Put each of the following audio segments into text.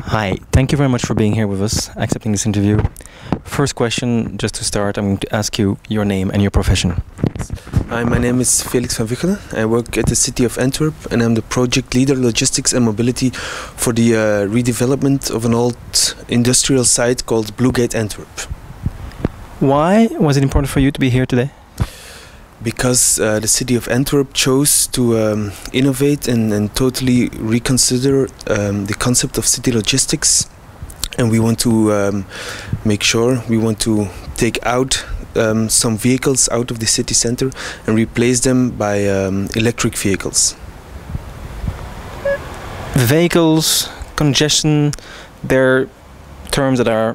Hi, thank you very much for being here with us, accepting this interview. First question, just to start, I'm going to ask you your name and your profession. Hi, my name is Felix van Vuchelen. I work at the city of Antwerp and I'm the project leader, logistics and mobility for the redevelopment of an old industrial site called Blue Gate Antwerp. Why was it important for you to be here today? Because the city of Antwerp chose to innovate and totally reconsider the concept of city logistics, and we want to make sure, we want to take out some vehicles out of the city center and replace them by electric vehicles. Vehicles, Congestion, they're terms that are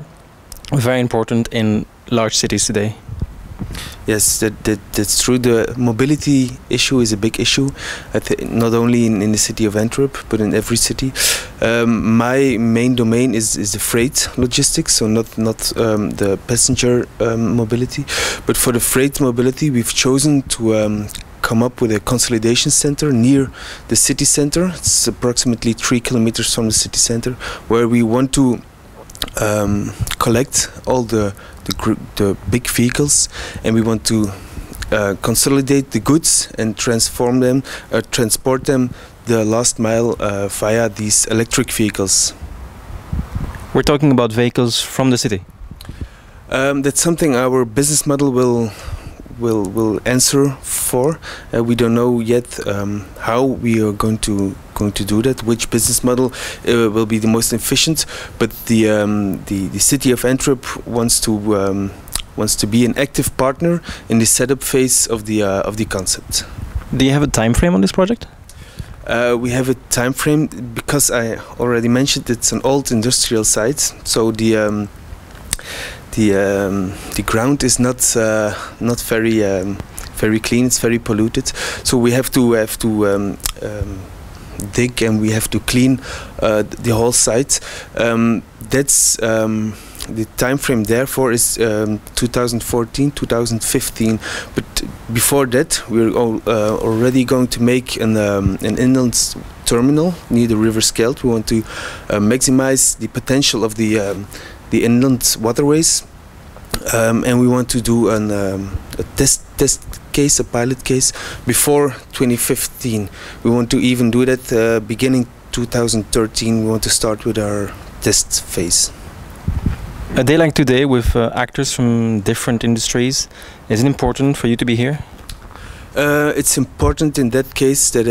very important in large cities today. yes, that's true. The mobility issue is a big issue, not only in the city of Antwerp, but in every city. My main domain is the freight logistics, so not the passenger mobility. But for the freight mobility, we've chosen to come up with a consolidation center near the city center. It's approximately 3 kilometers from the city center, where we want to collect all the big vehicles, and we want to consolidate the goods and transport them the last mile via these electric vehicles. We're talking about vehicles from the city. That's something our business model will answer for. We don't know yet how we are going to do that, which business model will be the most efficient, but the city of Antwerp wants to be an active partner in the setup phase of the concept. Do you have a time frame on this project? We have a time frame because I already mentioned it's an old industrial site, so the ground is not very clean. It's very polluted. So we have to dig and we have to clean the whole site. That's the time frame. Therefore, is 2014, 2015. But before that, we're already going to make an inland terminal near the River Scheldt. We want to maximize the potential of the inland waterways, and we want to do a test case, a pilot case, before 2015. We want to even do that beginning 2013. We want to start with our test phase. A day like today with actors from different industries, is it important for you to be here? It's important in that case that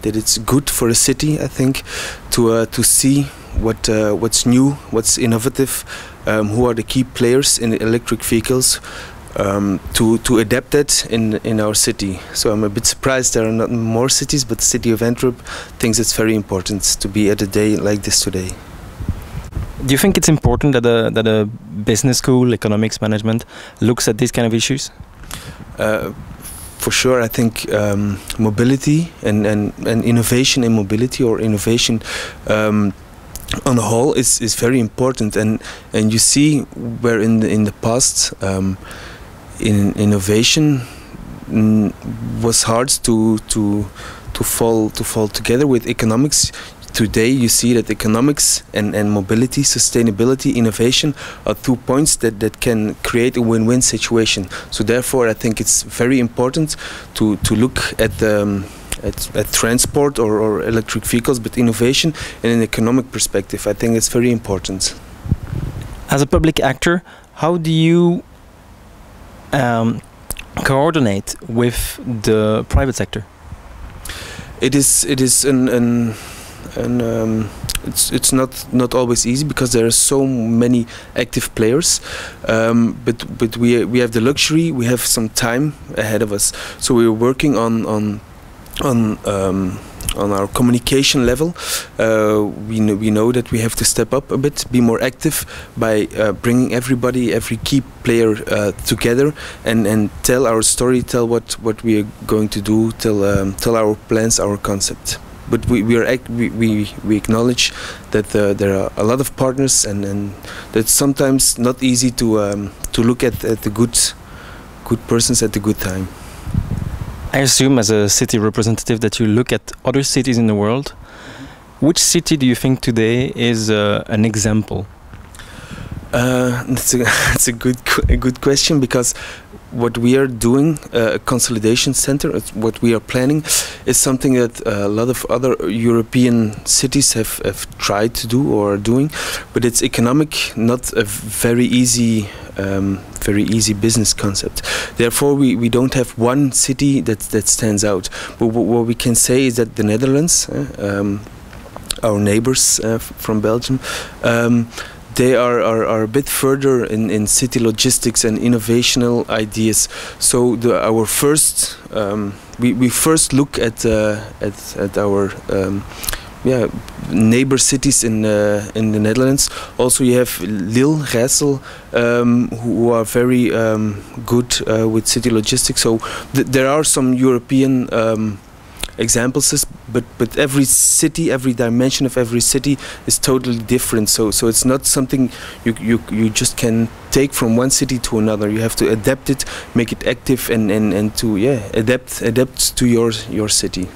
it's good for a city, I think, to see what's new, what's innovative, who are the key players in electric vehicles, to adapt that in our city. So I'm a bit surprised there are not more cities, but the city of Antwerp thinks it's very important to be at a day like this today. Do you think it's important that a business school, economics management, looks at these kind of issues? For sure, I think mobility and innovation in mobility, or innovation on the whole, is very important. And you see where in the past innovation was hard to fall together with economics. Today you see that economics and mobility, sustainability, innovation are 2 points that can create a win-win situation. So therefore I think it's very important to look at transport or electric vehicles, but innovation in an economic perspective. I think it's very important. As a public actor, how do you coordinate with the private sector? It's not always easy because there are so many active players, but we have the luxury, we have some time ahead of us, so we're working on our communication level. We know that we have to step up a bit, be more active by bringing every key player together and tell our story, tell what we are going to do, tell our plans, our concept. But we acknowledge that there are a lot of partners, and that's sometimes not easy to look at the good persons at the good time. I assume, as a city representative, that you look at other cities in the world. Which city do you think today is an example? That's a good question, because what we are doing, a consolidation center, what we are planning, is something that a lot of other European cities have tried to do or are doing, but it's economic, not a very easy business concept. Therefore, we don't have one city that stands out. But what we can say is that the Netherlands, our neighbors from Belgium, they are a bit further in city logistics and innovational ideas. So our first, we first look at our neighbor cities in the Netherlands. Also, you have Lille, Rijssel, who are very good with city logistics. So there are some European examples, but every city, every dimension of every city is totally different. So it's not something you just can take from one city to another. You have to adapt it, make it active, and to adapt to your city.